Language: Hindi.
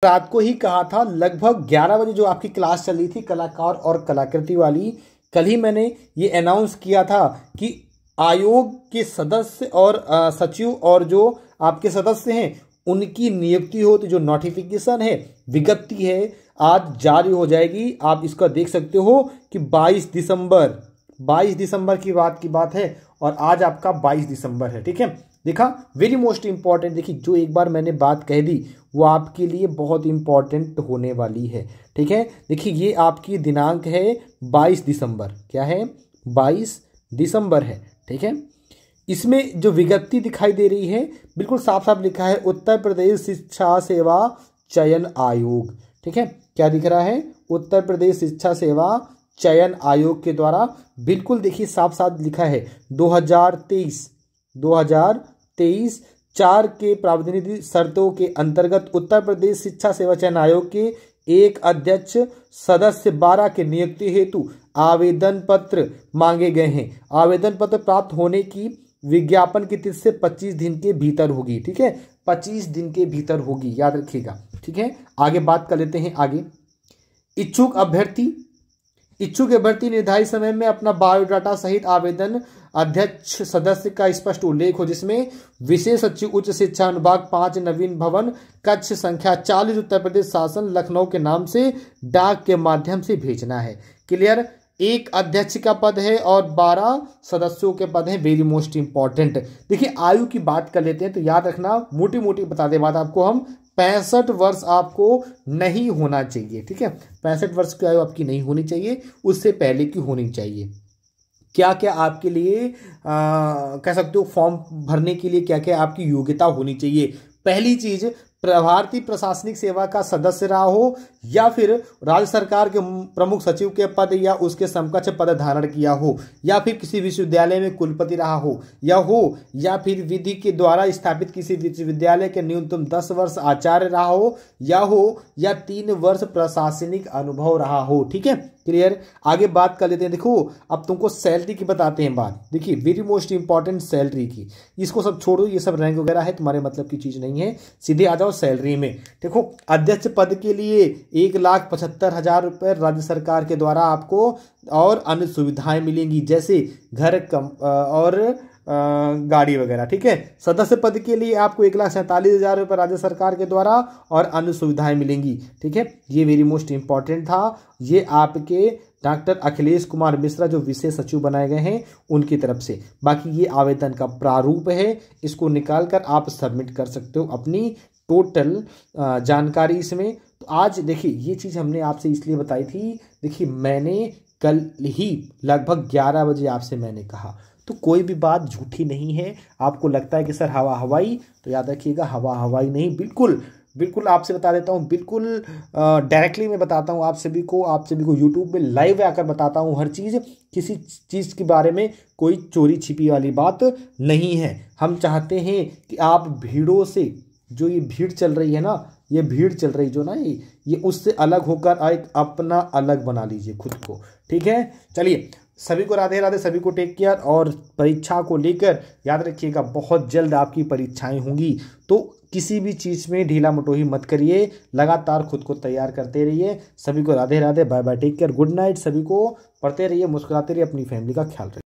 रात को ही कहा था लगभग 11 बजे जो आपकी क्लास चल रही थी कलाकार और कलाकृति वाली, कल ही मैंने ये अनाउंस किया था कि आयोग के सदस्य और सचिव और जो आपके सदस्य हैं उनकी नियुक्ति हो, तो जो नोटिफिकेशन है, विज्ञप्ति है, आज जारी हो जाएगी। आप इसका देख सकते हो कि 22 दिसंबर की बात है और आज आपका 22 दिसंबर है। ठीक है, देखा, वेरी मोस्ट इंपॉर्टेंट। देखिए, जो एक बार मैंने बात कह दी वो आपके लिए बहुत इंपॉर्टेंट होने वाली है। ठीक है, देखिए ये आपकी दिनांक है 22 दिसंबर। क्या है? 22 दिसंबर है। ठीक है, इसमें जो विज्ञप्ति दिखाई दे रही है बिल्कुल साफ साफ लिखा है उत्तर प्रदेश शिक्षा सेवा चयन आयोग। ठीक है, क्या दिख रहा है? उत्तर प्रदेश शिक्षा सेवा चयन आयोग के द्वारा, बिल्कुल देखिए साफ साफ लिखा है 2023 4 के प्रावधानिक शर्तों के अंतर्गत उत्तर प्रदेश शिक्षा सेवा चयन आयोग के एक अध्यक्ष सदस्य 12 के नियुक्ति हेतु आवेदन पत्र मांगे गए हैं। आवेदन पत्र प्राप्त होने की विज्ञापन की तिथि से 25 दिन के भीतर होगी। ठीक है, 25 दिन के भीतर होगी, याद रखिएगा। ठीक है, आगे बात कर लेते हैं। आगे, इच्छुक अभ्यर्थी निर्धारित समय में अपना बायोडाटा सहित आवेदन अध्यक्ष सदस्य का स्पष्ट उल्लेख हो, जिसमें विशेष सचिव उच्च शिक्षा अनुभाग 5 नवीन भवन कक्ष संख्या 40 उत्तर प्रदेश शासन लखनऊ के नाम से डाक के माध्यम से भेजना है। क्लियर? एक अध्यक्ष का पद है और 12 सदस्यों के पद हैं। Very most important. देखिए, आयु की बात कर लेते हैं तो याद रखना, मोटी मोटी बता दे बात आपको हम, 65 वर्ष आपको नहीं होना चाहिए। ठीक है, 65 वर्ष की आयु आपकी नहीं होनी चाहिए, उससे पहले की होनी चाहिए। क्या क्या आपके लिए कह सकते हो फॉर्म भरने के लिए क्या क्या आपकी योग्यता होनी चाहिए? पहली चीज, भारतीय प्रशासनिक सेवा का सदस्य रहा हो या फिर राज्य सरकार के प्रमुख सचिव के पद या उसके समकक्ष पद धारण किया हो, या फिर किसी विश्वविद्यालय में कुलपति रहा हो, या फिर विधि के द्वारा स्थापित किसी विश्वविद्यालय के न्यूनतम 10 वर्ष आचार्य रहा हो, या 3 वर्ष प्रशासनिक अनुभव रहा हो। ठीक है, क्लियर? आगे बात कर लेते हैं। देखो, अब तुमको सैलरी की बताते हैं बात। देखिए, वेरी मोस्ट इंपॉर्टेंट सैलरी की, इसको सब छोड़ो, ये सब रैंक वगैरह है, तुम्हारे मतलब की चीज नहीं है, सीधे आ जाओ सैलरी में। देखो, अध्यक्ष पद के लिए 1,75,000 रुपये राज्य सरकार के द्वारा आपको और अन्य सुविधाएं मिलेंगी, जैसे घर और गाड़ी वगैरह। ठीक है, सदस्य पद के लिए आपको 1,47,000 रुपये राज्य सरकार के द्वारा और अन्य सुविधाएं मिलेंगी। ठीक है, ये वेरी मोस्ट इंपॉर्टेंट था। ये आपके डॉक्टर अखिलेश कुमार मिश्रा जो विशेष सचिव बनाए गए हैं उनकी तरफ से। बाकी ये आवेदन का प्रारूप है, इसको निकाल कर आप सबमिट कर सकते हो अपनी टोटल जानकारी इसमें। तो आज देखिए, ये चीज़ हमने आपसे इसलिए बताई थी, देखिए मैंने कल ही लगभग 11 बजे आपसे मैंने कहा, तो कोई भी बात झूठी नहीं है। आपको लगता है कि सर हवा हवाई, तो याद रखिएगा हवा हवाई नहीं, बिल्कुल बिल्कुल आपसे बता देता हूँ, बिल्कुल डायरेक्टली मैं बताता हूँ आप सभी को यूट्यूब पे लाइव आकर बताता हूँ हर चीज़। किसी चीज़ के बारे में कोई चोरी छिपी वाली बात नहीं है। हम चाहते हैं कि आप भीड़ों से, जो ये भीड़ चल रही है ना, ये भीड़ चल रही जो ना, ये उससे अलग होकर एक अपना अलग बना लीजिए खुद को। ठीक है, चलिए, सभी को राधे राधे, सभी को टेक केयर। और परीक्षा को लेकर याद रखिएगा, बहुत जल्द आपकी परीक्षाएं होंगी, तो किसी भी चीज़ में ढीला मटोही मत करिए, लगातार खुद को तैयार करते रहिए। सभी को Radhe Radhe, bye bye, take care, good night. सभी को पढ़ते रहिए, मुस्कुराते रहिए, अपनी फैमिली का ख्याल रखिए।